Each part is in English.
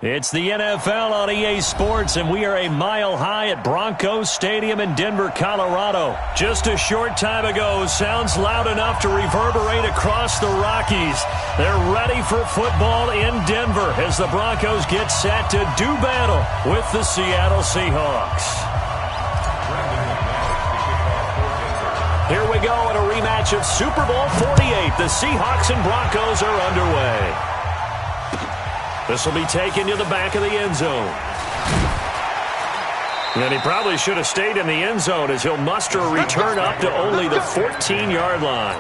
It's the NFL on EA Sports, and we are a mile high at Broncos Stadium in Denver, Colorado. Just a short time ago, sounds loud enough to reverberate across the Rockies. They're ready for football in Denver as the Broncos get set to do battle with the Seattle Seahawks. Here we go in a rematch of Super Bowl 48. The Seahawks and Broncos are underway. This will be taken to the back of the end zone. And he probably should have stayed in the end zone as he'll muster a return up to only the 14-yard line.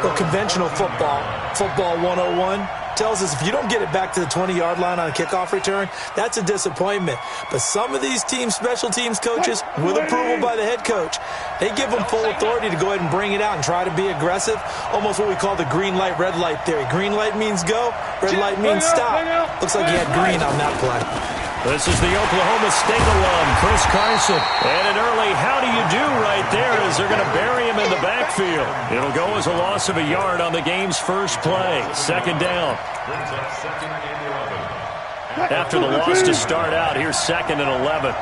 Well, conventional football 101, tells us if you don't get it back to the 20-yard line on a kickoff return, that's a disappointment. But some of these special teams coaches, with approval by the head coach, they give them full authority to go ahead and bring it out and try to be aggressive, almost what we call the green light, red light theory. Green light means go, red light means stop. Looks like he had green on that play. This is the Oklahoma State alum, Chris Carson. And an early how do you do right there as they're going to bury him in the backfield. It'll go as a loss of a yard on the game's first play. Second down. After the loss to start out, here's 2nd and 11.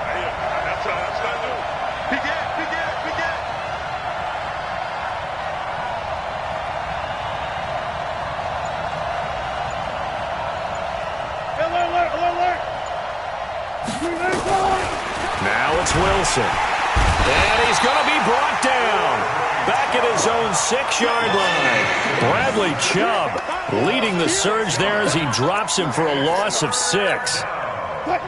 Now it's Wilson. And he's going to be brought down. Back at his own 6-yard line. Bradley Chubb leading the surge there as he drops him for a loss of 6.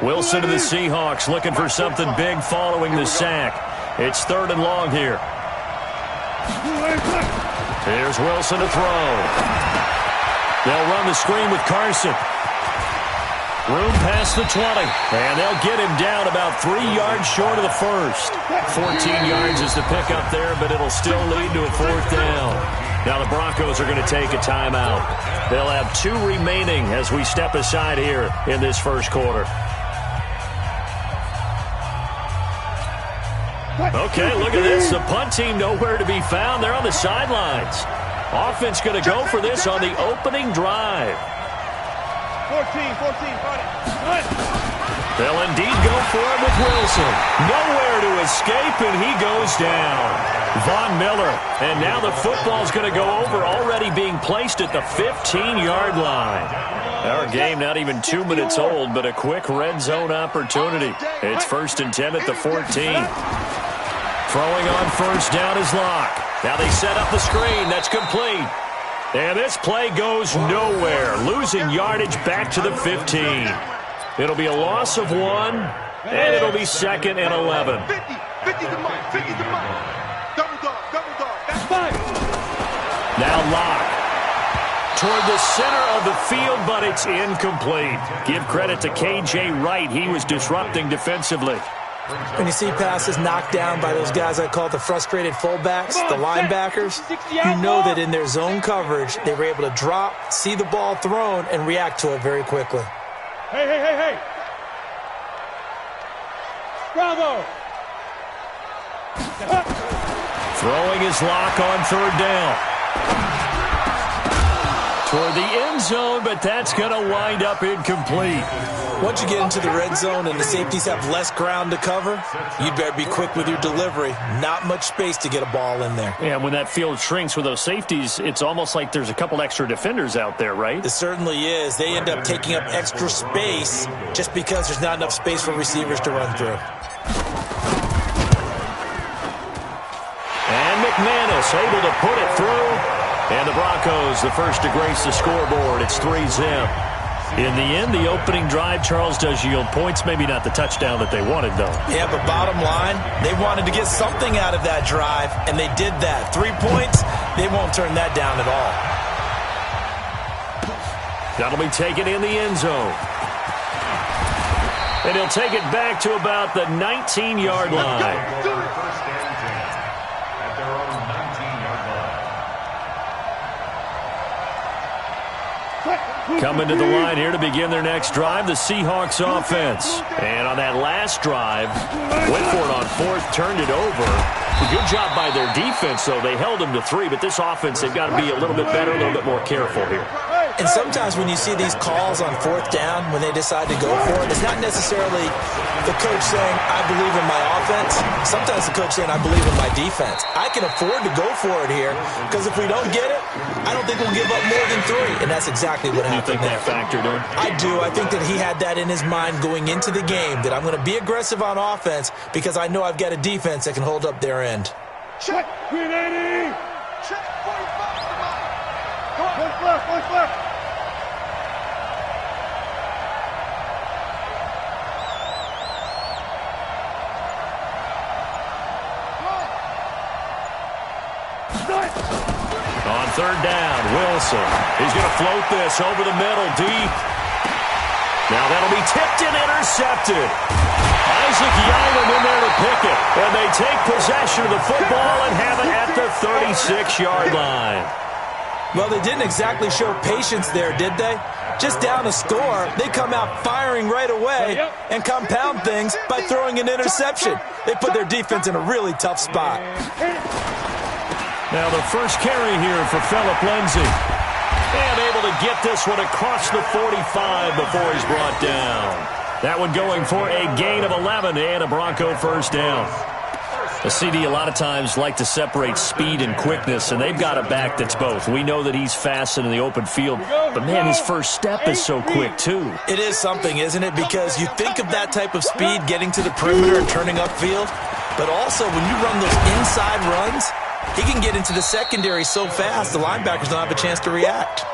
Wilson to the Seahawks looking for something big following the sack. It's 3rd and long here. Here's Wilson to throw. They'll run the screen with Carson. Room past the 20, and they'll get him down about 3 yards short of the first. 14 yards is the pickup there, but it'll still lead to a 4th down. Now the Broncos are going to take a timeout. They'll have 2 remaining as we step aside here in this first quarter. Okay, look at this. The punt team nowhere to be found. They're on the sidelines. Offense going to go for this on the opening drive. 14, They'll indeed go for it with Wilson. Nowhere to escape, and he goes down. Von Miller. And now the football's going to go over, already being placed at the 15-yard line. Our game not even 2 minutes old, but a quick red zone opportunity. It's 1st and 10 at the 14. Throwing on first down is Locke. Now they set up the screen. That's complete. And this play goes nowhere, losing yardage back to the 15. It'll be a loss of 1, and it'll be 2nd and 11. 50 the mark. Double dog. That's 5. Now Locke toward the center of the field, but it's incomplete. Give credit to K.J. Wright. He was disrupting defensively. When you see passes knocked down by those guys I call the frustrated fullbacks, the linebackers, you know that in their zone coverage, they were able to drop, see the ball thrown, and react to it very quickly. Hey. Bravo. Throwing his Locke on 3rd down. Toward the end zone, but that's going to wind up incomplete. Once you get into the red zone and the safeties have less ground to cover, you'd better be quick with your delivery. Not much space to get a ball in there. Yeah, when that field shrinks with those safeties, it's almost like there's a couple extra defenders out there, right? It certainly is. They end up taking up extra space just because there's not enough space for receivers to run through. And McManus able to put it through. And the Broncos, the first to grace the scoreboard. It's 3-zip. In the end, the opening drive, Charles, does yield points. Maybe not the touchdown that they wanted, though. Yeah, but bottom line, they wanted to get something out of that drive, and they did that. 3 points, they won't turn that down at all. That'll be taken in the end zone. And he'll take it back to about the 19-yard line. Coming to the line here to begin their next drive, the Seahawks offense. And on that last drive, went for it on 4th, turned it over. A good job by their defense, though. They held them to 3, but this offense, they've got to be a little bit better, a little bit more careful here. And sometimes when you see these calls on fourth down, when they decide to go for it, it's not necessarily the coach saying, I believe in my offense. Sometimes the coach saying, I believe in my defense. I can afford to go for it here because if we don't get it, I don't think we'll give up more than 3. And that's exactly what happened. You think that factored in? I do. I think that he had that in his mind going into the game, that I'm going to be aggressive on offense because I know I've got a defense that can hold up their end. Check. Green 80. Check. 45. Come on. One left. On third down, Wilson. He's going to float this over the middle, deep. Now that'll be tipped and intercepted. Isaac Yiadom in there to pick it. And they take possession of the football and have it at the 36-yard line. Well, they didn't exactly show patience there, did they? Just down a score, they come out firing right away and compound things by throwing an interception. They put their defense in a really tough spot. Now the first carry here for Philip Lindsay. And able to get this one across the 45 before he's brought down. That one going for a gain of 11 and a Bronco first down. The CD a lot of times like to separate speed and quickness, and they've got a back that's both. We know that he's fast in the open field, but man, his first step is so quick too. It is something, isn't it? Because you think of that type of speed getting to the perimeter and turning upfield, but also when you run those inside runs, he can get into the secondary so fast, the linebackers don't have a chance to react.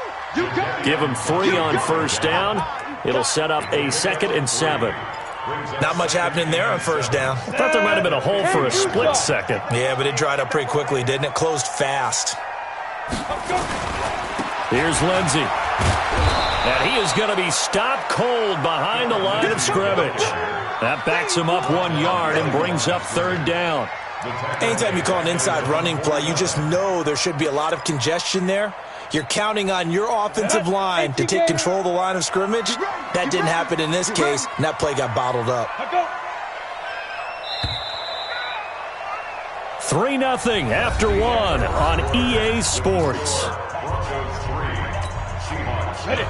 Give him 3 on first down. It'll set up a 2nd and 7. Not much happening there on first down. I thought there might have been a hole for a split second. Yeah, but it dried up pretty quickly, didn't it? Closed fast. Here's Lindsay. And he is going to be stopped cold behind the line of scrimmage. That backs him up 1 yard and brings up third down. Anytime you call an inside running play, you just know there should be a lot of congestion there. You're counting on your offensive line to take control of the line of scrimmage. That didn't happen in this case, and that play got bottled up. 3-0 after 1 on EA Sports. Ready.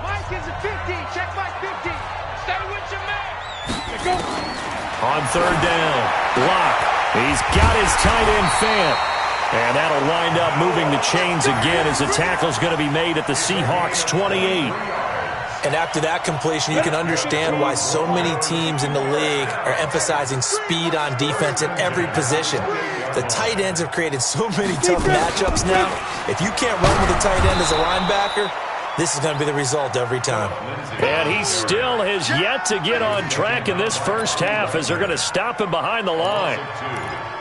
Mike is a 50. Check Mike 50. Stay with your man. On third down, Block. He's got his tight end Fant. And that'll wind up moving the chains again as the tackle's going to be made at the Seahawks 28. And after that completion, you can understand why so many teams in the league are emphasizing speed on defense in every position. The tight ends have created so many tough matchups now. If you can't run with a tight end as a linebacker, this is going to be the result every time. And he still has yet to get on track in this first half as they're going to stop him behind the line.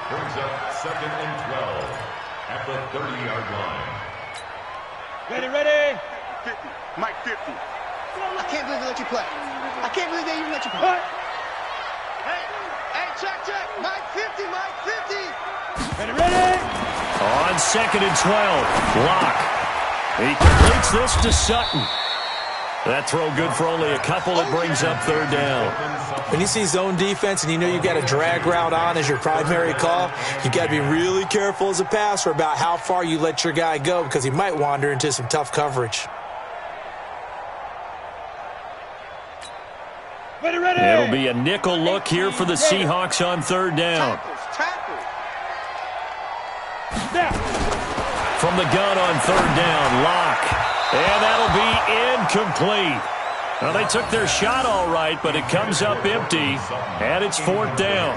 Brings up 2nd and 12 at the 30-yard line. Ready. 50. Mike 50. I can't believe they let you play. I can't believe they even let you play. Hey, check. Mike 50. Ready. On 2nd and 12, Locke. He completes this to Sutton. That throw good for only a couple. It brings up third down. When you see zone defense and you know you've got a drag route on as your primary call, you've got to be really careful as a passer about how far you let your guy go because he might wander into some tough coverage. Ready. It'll be a nickel look here for the Seahawks on third down. Tackles. From the gun on third down, Locke. And that'll be incomplete. Well, they took their shot all right, but it comes up empty, and it's fourth down.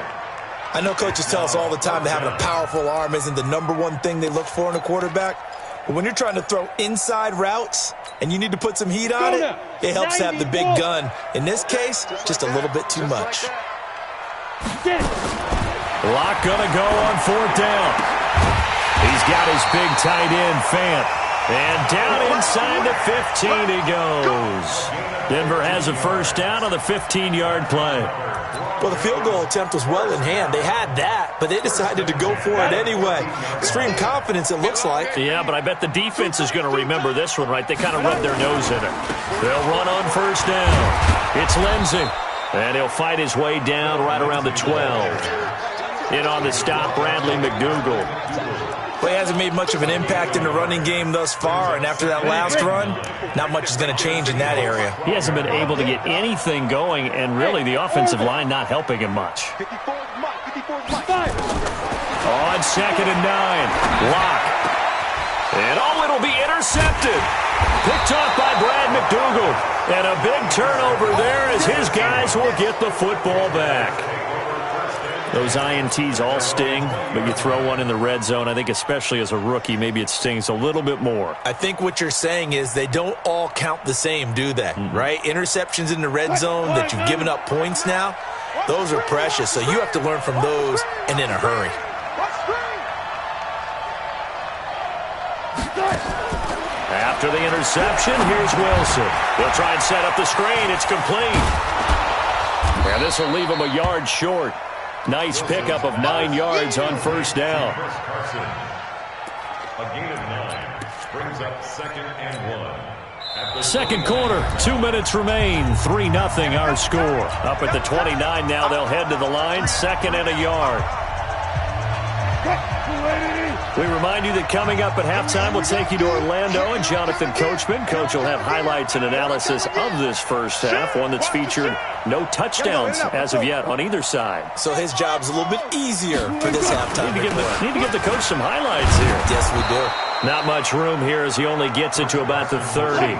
I know coaches tell us all the time that having a powerful arm isn't the #1 thing they look for in a quarterback. But when you're trying to throw inside routes and you need to put some heat on it, it helps to have the big gun. In this case, just a little bit too much. Locke gonna go on fourth down. He's got his big tight end, Fant. And down inside the 15 he goes. Denver has a first down on the 15-yard play. Well, the field goal attempt was well in hand. They had that, but they decided to go for it anyway. Extreme confidence, it looks like. Yeah, but I bet the defense is going to remember this one, right? They kind of rubbed their nose in it. They'll run on first down. It's Lindsay. And he'll fight his way down right around the 12. In on the stop, Bradley McDougall. Well, he hasn't made much of an impact in the running game thus far, and after that last run, not much is going to change in that area. He hasn't been able to get anything going, and really the offensive line not helping him much. 54's Mike. 54's Mike. On 2nd and 9, Locke. And it'll be intercepted. Picked off by Brad McDougal. And a big turnover there as his guys will get the football back. Those INTs all sting, but you throw one in the red zone, I think especially as a rookie, maybe it stings a little bit more. I think what you're saying is they don't all count the same, do they? Right? Interceptions in the red zone that you've given up points now, those are precious. So you have to learn from those and in a hurry. After the interception, here's Wilson. They'll try and set up the screen. It's complete. And this will leave him a yard short. Nice pickup of 9 yards on first down. A gain of 9 brings up 2nd and 1. Second quarter, 2 minutes remain. 3-0 our score. Up at the 29 now, they'll head to the line. 2nd and a yard. We remind you that coming up at halftime, we'll take you to Orlando and Jonathan Coachman. Coach will have highlights and analysis of this first half, one that's featured no touchdowns as of yet on either side. So his job's a little bit easier for this halftime. Need to give the coach some highlights here. Yes, we do. Not much room here as he only gets it to about the 30.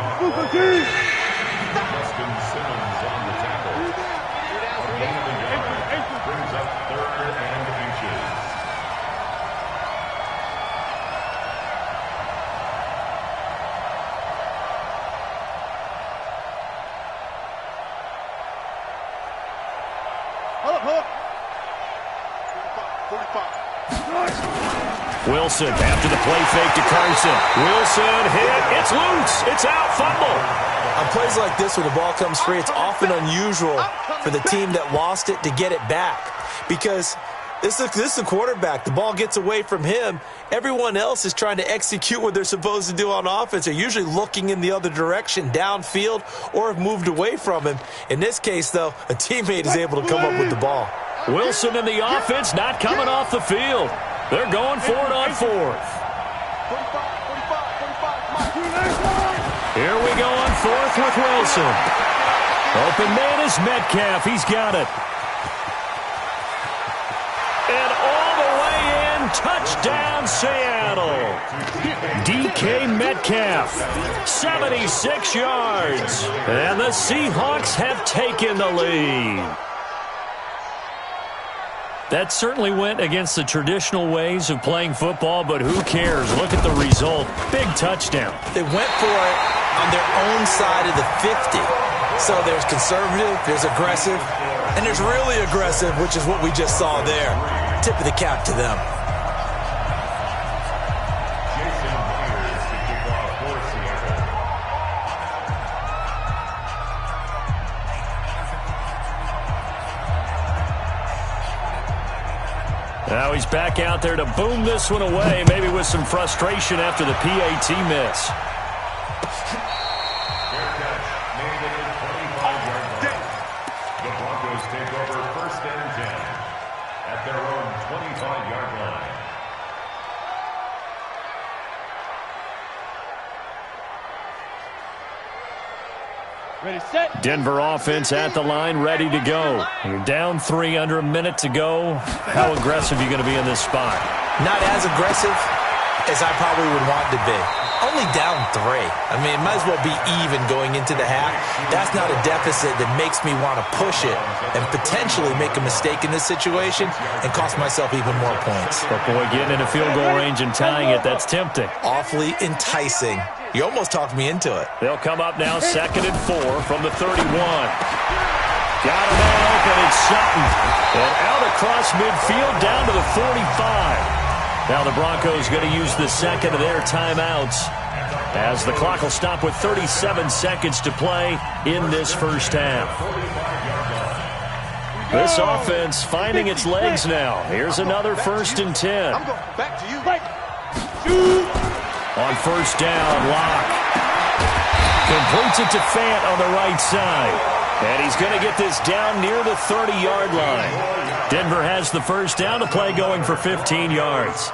Wilson after the play fake to Carson. Wilson hit. It's loose. It's out. Fumble. On plays like this where the ball comes free, it's often unusual for the team that lost it to get it back. Because this is the quarterback. The ball gets away from him. Everyone else is trying to execute what they're supposed to do on offense. They're usually looking in the other direction, downfield, or have moved away from him. In this case, though, a teammate is able to come up with the ball. Wilson and the offense not coming off the field. They're going for it on 4th. Here we go on 4th with Wilson. Open man is Metcalf. He's got it. And all the way in, touchdown Seattle. DK Metcalf, 76 yards. And the Seahawks have taken the lead. That certainly went against the traditional ways of playing football, but who cares? Look at the result. Big touchdown. They went for it on their own side of the 50. So there's conservative, there's aggressive, and there's really aggressive, which is what we just saw there. Tip of the cap to them. Now he's back out there to boom this one away, maybe with some frustration after the PAT miss. The Broncos take over 1st and 10 at their own 25-yard line. Ready, set. Denver offense at the line, ready to go. You're down 3, under a minute to go. How aggressive are you going to be in this spot? Not as aggressive as I probably would want to be. Only down 3. I mean, it might as well be even going into the half. That's not a deficit that makes me want to push it and potentially make a mistake in this situation and cost myself even more points. But boy, getting in a field goal range and tying it, that's tempting. Awfully enticing. You almost talked me into it. They'll come up now 2nd and 4 from the 31. Got it all open. It's Sutton. And out across midfield down to the 45. Now the Broncos going to use the second of their timeouts as the clock will stop with 37 seconds to play in this first half. This offense finding its legs now. Here's another 1st and 10. I'm going back to you. On first down, Locke completes it to Fant on the right side. And he's going to get this down near the 30-yard line. Denver has the first down, to play going for 15 yards.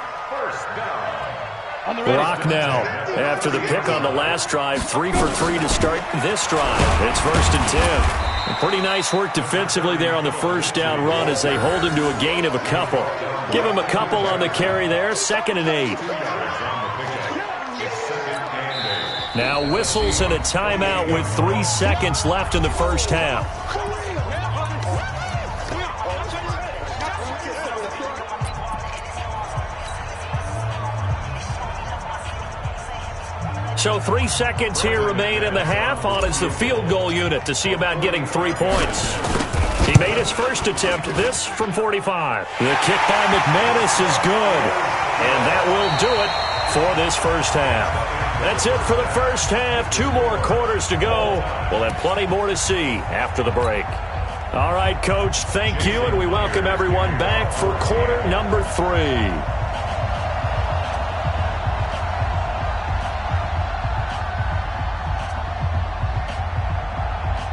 Rock now, after the pick on the last drive, 3 for 3 to start this drive. It's 1st and 10. Pretty nice work defensively there on the first down run as they hold him to a gain of a couple. Give him a couple on the carry there, 2nd and 8. Now whistles and a timeout with 3 seconds left in the first half. So 3 seconds here remain in the half. On is the field goal unit to see about getting 3 points. He made his first attempt, this from 45. The kick by McManus is good. And that will do it for this first half. That's it for the first half. 2 more quarters to go. We'll have plenty more to see after the break. All right, Coach, thank you, and we welcome everyone back for quarter number 3.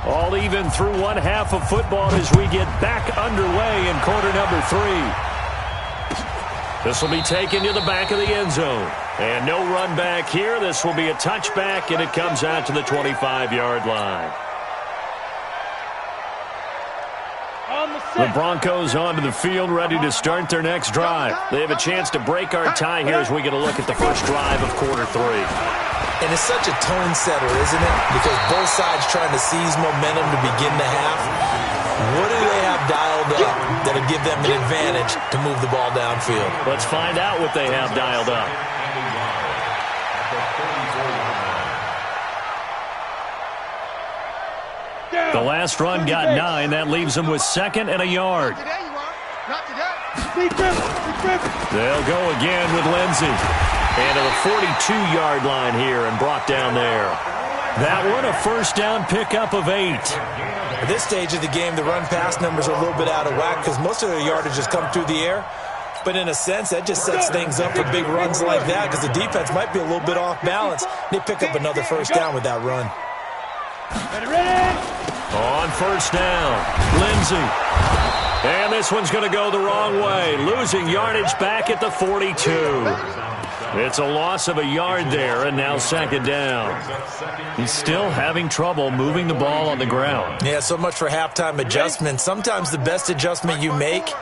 All even through one half of football as we get back underway in quarter number 3. This will be taken to the back of the end zone. And no run back here. This will be a touchback, and it comes out to the 25-yard line. The Broncos onto the field, ready to start their next drive. They have a chance to break our tie here as we get a look at the first drive of quarter 3. And it's such a tone setter, isn't it? Because both sides trying to seize momentum to begin the half. What do they have dialed up that'll give them an advantage to move the ball downfield? Let's find out what they have dialed up. The last run got 9. That leaves them with 2nd and a yard. They'll go again with Lindsey. And to the 42-yard line here and brought down there. That one, a first down pickup of 8. At this stage of the game, the run-pass numbers are a little bit out of whack because most of their yardage has come through the air. But in a sense, that just sets things up for big runs like that because the defense might be a little bit off balance. They pick up another first down with that run. On first down, Lindsey. And this one's going to go the wrong way, losing yardage back at the 42. It's a loss of a yard there, and now 2nd down. He's still having trouble moving the ball on the ground. Yeah, so much for halftime adjustment. Sometimes the best adjustment you make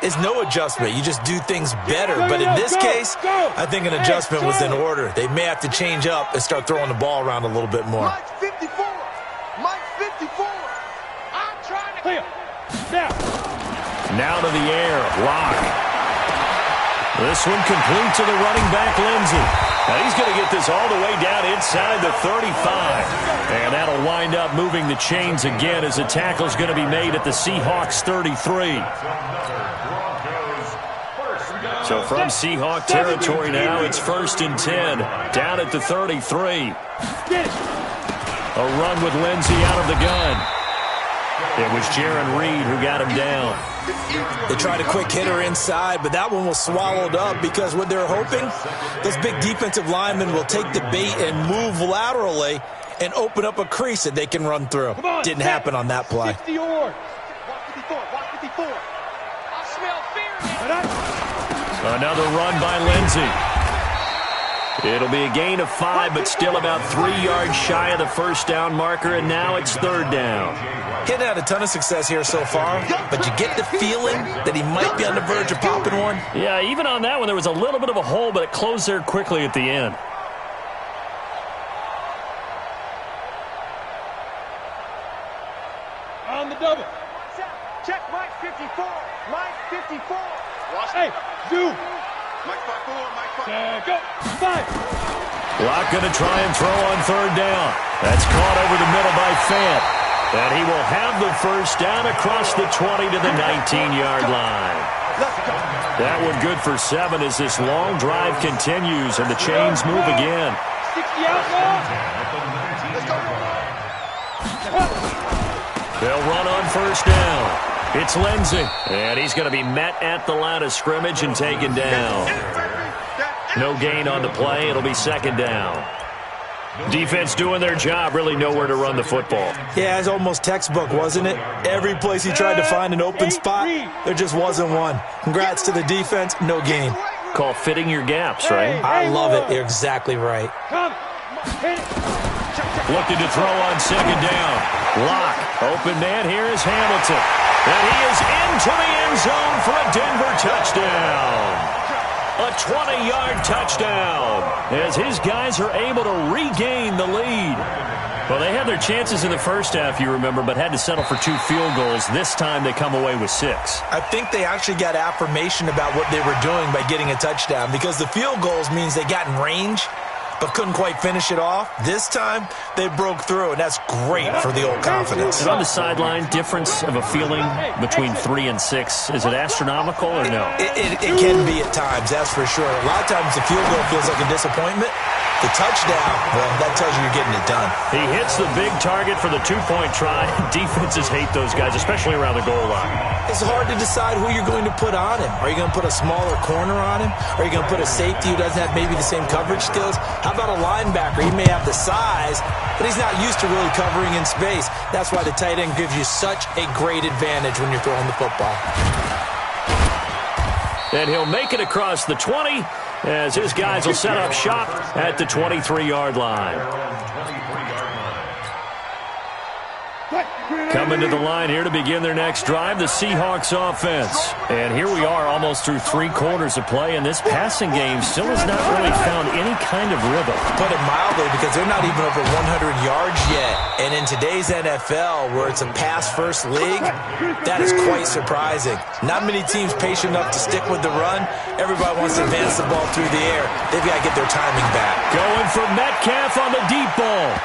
is no adjustment. You just do things better. But in this case, I think an adjustment was in order. They may have to change up and start throwing the ball around a little bit more. Mike 54. Mike 54. I'm trying to clear. Now to the air, Rock. This one complete to the running back, Lindsey. Now he's going to get this all the way down inside the 35. And that'll wind up moving the chains again as the tackle's going to be made at the Seahawks 33. So from Seahawk territory now, it's 1st and 10. Down at the 33. A run with Lindsey out of the gun. It was Jaron Reed who got him down. They tried a quick hitter inside, but that one was swallowed up because what they're hoping, those big defensive linemen will take the bait and move laterally and open up a crease that they can run through. Didn't happen on that play. Another run by Lindsey. It'll be a gain of 5, but still about 3 yards shy of the first down marker, and now it's 3rd down. He hadn't had a ton of success here so far, but you get the feeling that he might be on the verge of popping one. Yeah, even on that one, there was a little bit of a hole, but it closed there quickly at the end. On the double. Check Mike 54. Mike 54. Hey, do. Mike 54. Mike 54. Go. 5. Locke going to try and throw on 3rd down. That's caught over the middle by Fant. And he will have the first down across the 20 to the 19-yard line. That one good for 7 as this long drive continues and the chains move again. 60 out now. They'll run on first down. It's Lindsey. And he's going to be met at the line of scrimmage and taken down. No gain on the play. It'll be 2nd down. Defense doing their job, really nowhere to run the football. Yeah, it's almost textbook, wasn't it? Every place he tried to find an open spot, there just wasn't one. Congrats to the defense, no gain. called fitting your gaps, right? I love it. You're exactly right. Looking to throw on second down. Lock. Open man here is Hamilton. And he is into the end zone for a Denver touchdown. A 20-yard touchdown as his guys are able to regain the lead. Well, they had their chances in the first half, you remember, but had to settle for 2 field goals. This time they come away with 6. I think they actually got affirmation about what they were doing by getting a touchdown, because the field goals means they got in range but couldn't quite finish it off. This time, they broke through, and that's great for the old confidence. And on the sideline, difference of a feeling between 3 and 6, is it astronomical or no? It can be at times, that's for sure. A lot of times the field goal feels like a disappointment. The touchdown, well, that tells you you're getting it done. He hits the big target for the 2-point try. Defenses hate those guys, especially around the goal line. It's hard to decide who you're going to put on him. Are you going to put a smaller corner on him? Are you going to put a safety who doesn't have maybe the same coverage skills? How about a linebacker? He may have the size, but he's not used to really covering in space. That's why the tight end gives you such a great advantage when you're throwing the football. And he'll make it across the 20 as his guys will set up shop at the 23-yard line. Coming to the line here to begin their next drive, the Seahawks offense. And here we are almost through 3 quarters of play, and this passing game still has not really found any kind of rhythm. Put it mildly, because they're not even over 100 yards yet. And in today's NFL, where it's a pass-first league, that is quite surprising. Not many teams patient enough to stick with the run. Everybody wants to advance the ball through the air. They've got to get their timing back. Going for Metcalf on the deep ball.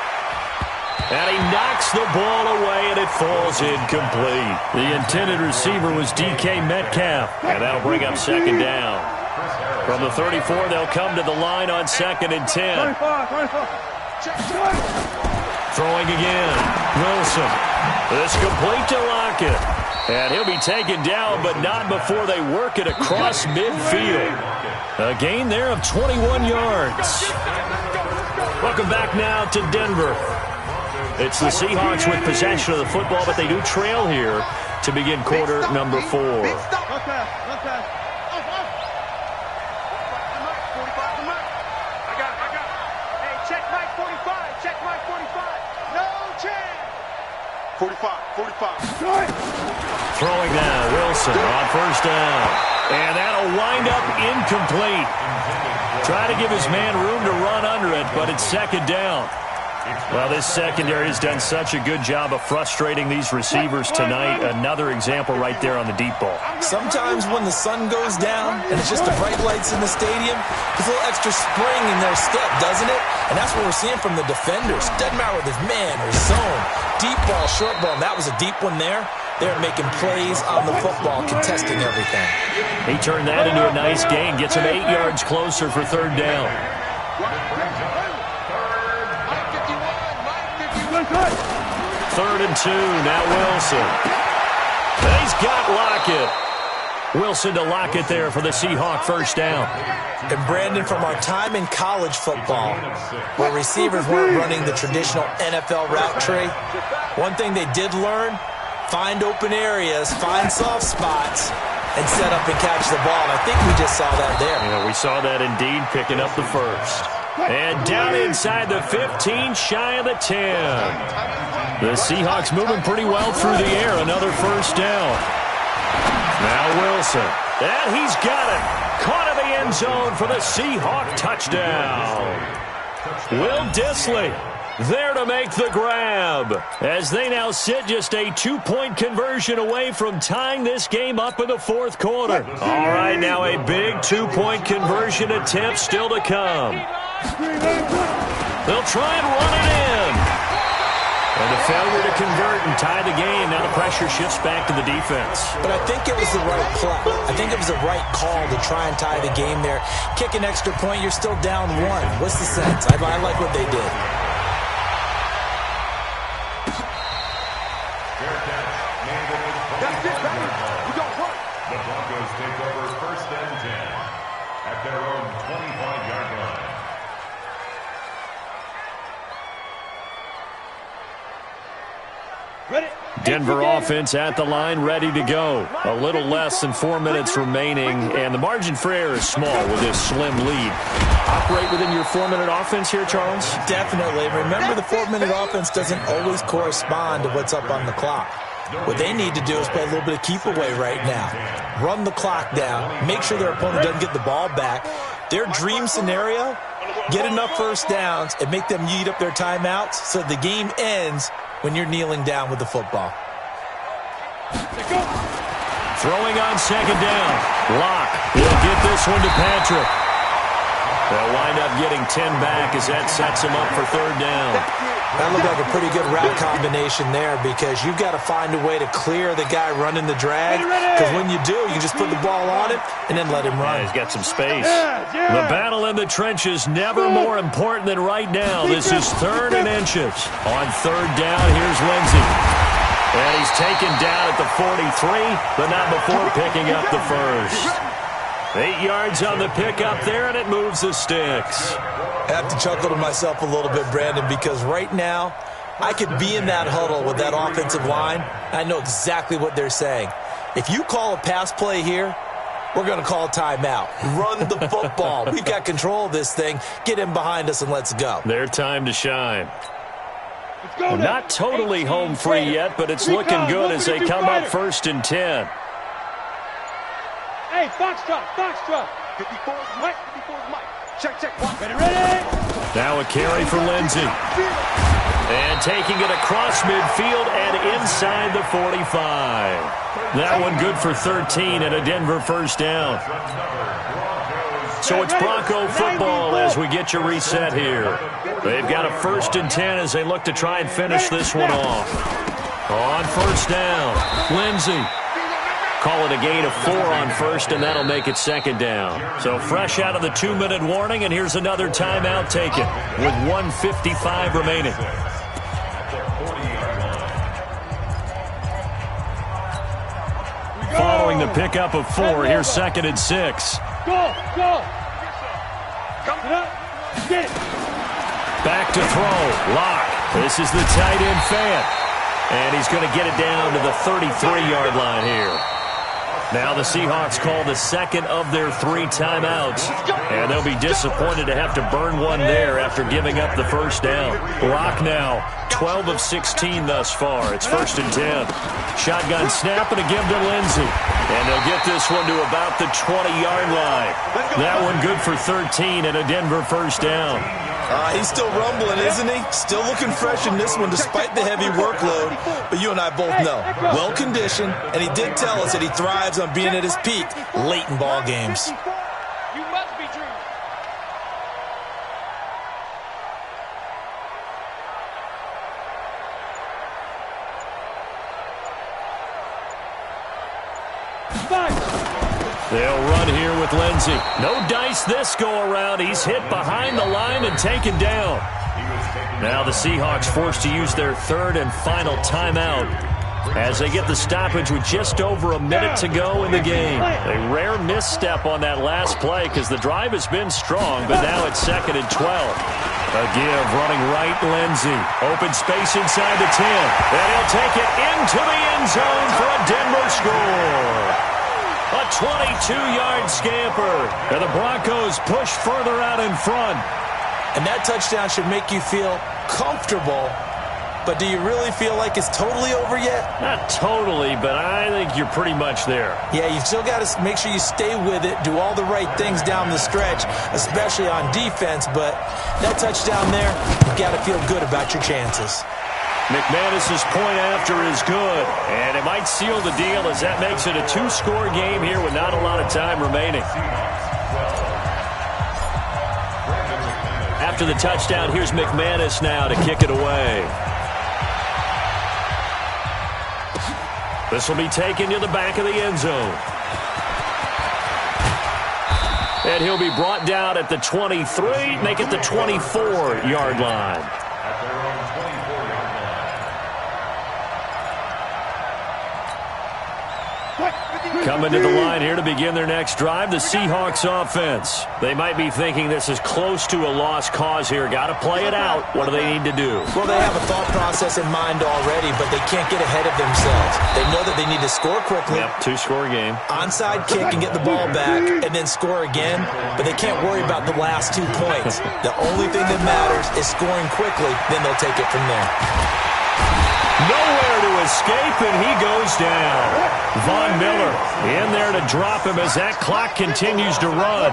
And he knocks the ball away, and it falls incomplete. The intended receiver was DK Metcalf, and that'll bring up second down. From the 34, they'll come to the line on 2nd and 10. Throwing again. Wilson. This complete to Lockett. And he'll be taken down, but not before they work it across midfield. A gain there of 21 yards. Welcome back now to Denver. It's the Seahawks with possession of the football, but they do trail here to begin quarter number 4. Okay. I got it. Hey, check Mike 45. Check Mike 45. No chance. 45. Throwing now, Wilson on first down. And that'll wind up incomplete. Try to give his man room to run under it, but it's second down. Well, this secondary has done such a good job of frustrating these receivers tonight. Another example right there on the deep ball. Sometimes when the sun goes down and it's just the bright lights in the stadium, there's a little extra spring in their step, doesn't it? And that's what we're seeing from the defenders. Doesn't matter whether it's man or zone. Deep ball, short ball, and that was a deep one there. They're making plays on the football, contesting everything. He turned that into a nice gain. Gets him 8 yards closer for third down. 3rd and 2, now Wilson. And he's got Lockett. Wilson to Lockett there for the Seahawk first down. And Brandon, from our time in college football, where receivers weren't running the traditional NFL route tree, one thing they did learn, find open areas, find soft spots, and set up and catch the ball. And I think we just saw that there. Yeah, we saw that indeed, picking up the first. And down inside the 15, shy of the 10. The Seahawks moving pretty well through the air. Another first down. Now Wilson. And he's got it. Caught in the end zone for the Seahawk touchdown. Will Dissly there to make the grab, as they now sit just a 2-point conversion away from tying this game up in the 4th quarter. All right, now a big 2-point conversion attempt still to come. They'll try and run it in. And a failure to convert and tie the game. Now the pressure shifts back to the defense. But I think it was the right play. I think it was the right call to try and tie the game there. Kick an extra point, you're still down 1. What's the sense? I like what they did. That's it, baby. We got work. The Broncos take over 1st and 10 at their own 25-yard line. Denver offense at the line, ready to go. A little less than 4 minutes remaining, and the margin for error is small with this slim lead. Operate within your 4-minute offense here, Charles? Definitely. Remember, the 4-minute offense doesn't always correspond to what's up on the clock. What they need to do is play a little bit of keep away right now. Run the clock down. Make sure their opponent doesn't get the ball back. Their dream scenario, get enough first downs and make them eat up their timeouts so the game ends when you're kneeling down with the football. Throwing on second down. Locke will get this one to Patrick. They'll wind up getting 10 back as that sets him up for third down. That looked like a pretty good route combination there because you've got to find a way to clear the guy running the drag. Because when you do, you just put the ball on him and then let him run. Yeah, he's got some space. The battle in the trenches never more important than right now. This is 3rd and inches. On third down, here's Lindsey. And he's taken down at the 43, but not before picking up the first. 8 yards on the pickup there, and it moves the sticks. I have to chuckle to myself a little bit, Brandon, because right now I could be in that huddle with that offensive line. I know exactly what they're saying. If you call a pass play here, we're going to call a timeout. Run the football. We've got control of this thing. Get in behind us and let's go. Their time to shine. Well, not totally home free yet, but it's looking good as they come up 1st and 10. Hey, Foxtrot. 54 is Mike. Check. Ready. Now a carry for Lindsey. And taking it across midfield and inside the 45. That one good for 13 and a Denver first down. So it's Bronco football as we get you reset here. They've got a 1st and 10 as they look to try and finish this one off. On first down, Lindsey. Call it a gain of 4 on first, and that'll make it 2nd down. So fresh out of the 2-minute warning, and here's another timeout taken with 1:55 remaining. Following the pickup of 4, here's 2nd and 6. Go. Come up. Get it. Back to throw. Locke. This is the tight end Fant. And he's going to get it down to the 33-yard line here. Now the Seahawks call the 2nd of their 3 timeouts. And they'll be disappointed to have to burn one there after giving up the first down. Locke now 12 of 16 thus far. It's 1st and 10. Shotgun snap and a give to Lindsey. And they'll get this one to about the 20-yard line. That one good for 13 and a Denver first down. He's still rumbling, isn't he? Still looking fresh in this one despite the heavy workload. But you and I both know, well-conditioned, and he did tell us that he thrives on being at his peak late in ball games. You must be dreaming. They'll run here with Lindsey. No dice this go-around. He's hit behind the line and taken down. Now the Seahawks forced to use their 3rd and final timeout as they get the stoppage with just over a minute to go in the game. A rare misstep on that last play because the drive has been strong, but now it's 2nd and 12. A give running right, Lindsey. Open space inside the 10. And he'll take it into the end zone for a Denver score. A 22-yard scamper. And the Broncos push further out in front. And that touchdown should make you feel comfortable. But do you really feel like it's totally over yet? Not totally, but I think you're pretty much there. Yeah, you've still got to make sure you stay with it, do all the right things down the stretch, especially on defense. But that touchdown there, you've got to feel good about your chances. McManus's point after is good, and it might seal the deal as that makes it a 2-score game here with not a lot of time remaining. After the touchdown, here's McManus now to kick it away. This will be taken to the back of the end zone. And he'll be brought down at the 23, make it the 24-yard line. Coming to the line here to begin their next drive, the Seahawks offense. They might be thinking this is close to a lost cause here. Got to play it out. What do they need to do? Well, they have a thought process in mind already, but they can't get ahead of themselves. They know that they need to score quickly. Yep, two-score game. Onside kick and get the ball back and then score again, but they can't worry about the last 2 points. The only thing that matters is scoring quickly, then they'll take it from there. Nowhere to escape, and he goes down. Von Miller in there to drop him as that clock continues to run.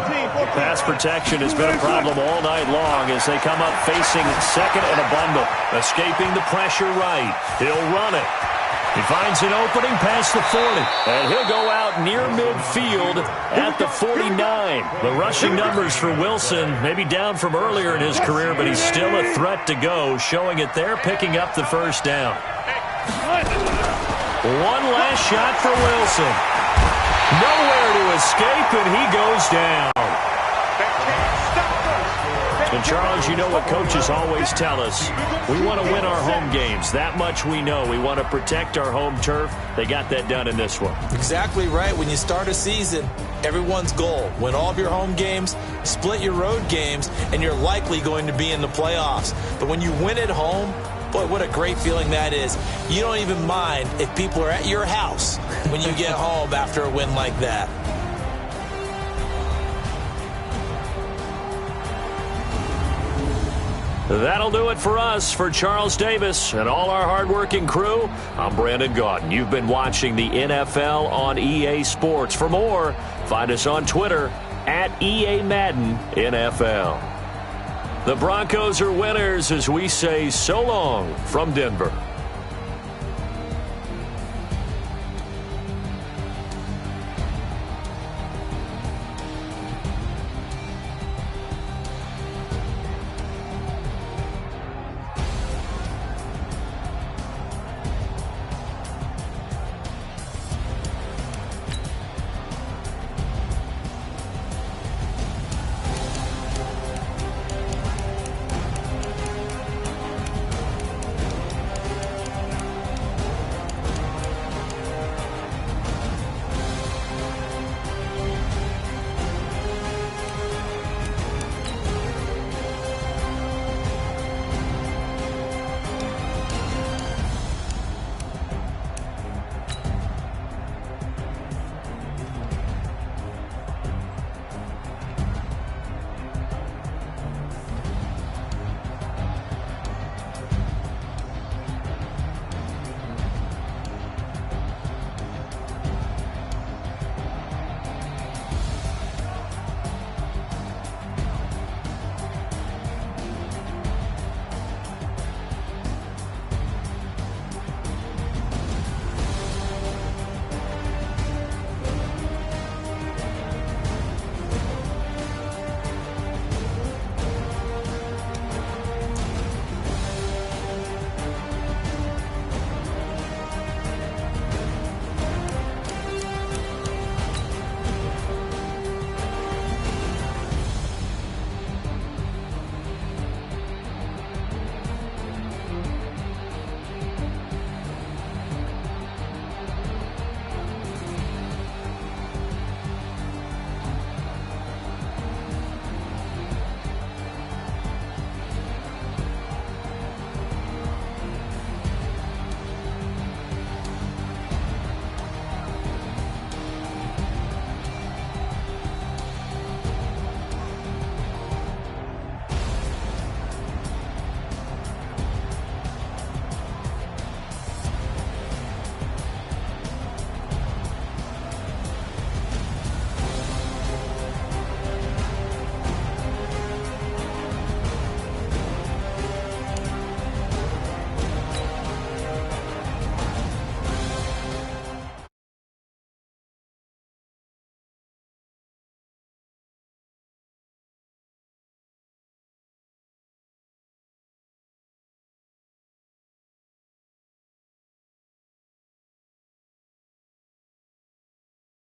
Pass protection has been a problem all night long as they come up facing second and a bundle. Escaping the pressure right. He'll run it. He finds an opening past the 40, and he'll go out near midfield at the 49. The rushing numbers for Wilson maybe down from earlier in his career, but he's still a threat to go, showing it there, picking up the first down. One last shot for Wilson. Nowhere to escape, and he goes down. And, Charles, you know what coaches always tell us. We want to win our home games. That much we know. We want to protect our home turf. They got that done in this one. Exactly right. When you start a season, everyone's goal, win all of your home games, split your road games, and you're likely going to be in the playoffs. But when you win at home, boy, what a great feeling that is. You don't even mind if people are at your house when you get home after a win like that. That'll do it for us. For Charles Davis and all our hardworking crew, I'm Brandon Gaudin. You've been watching the NFL on EA Sports. For more, find us on Twitter at EA Madden NFL. The Broncos are winners as we say so long from Denver.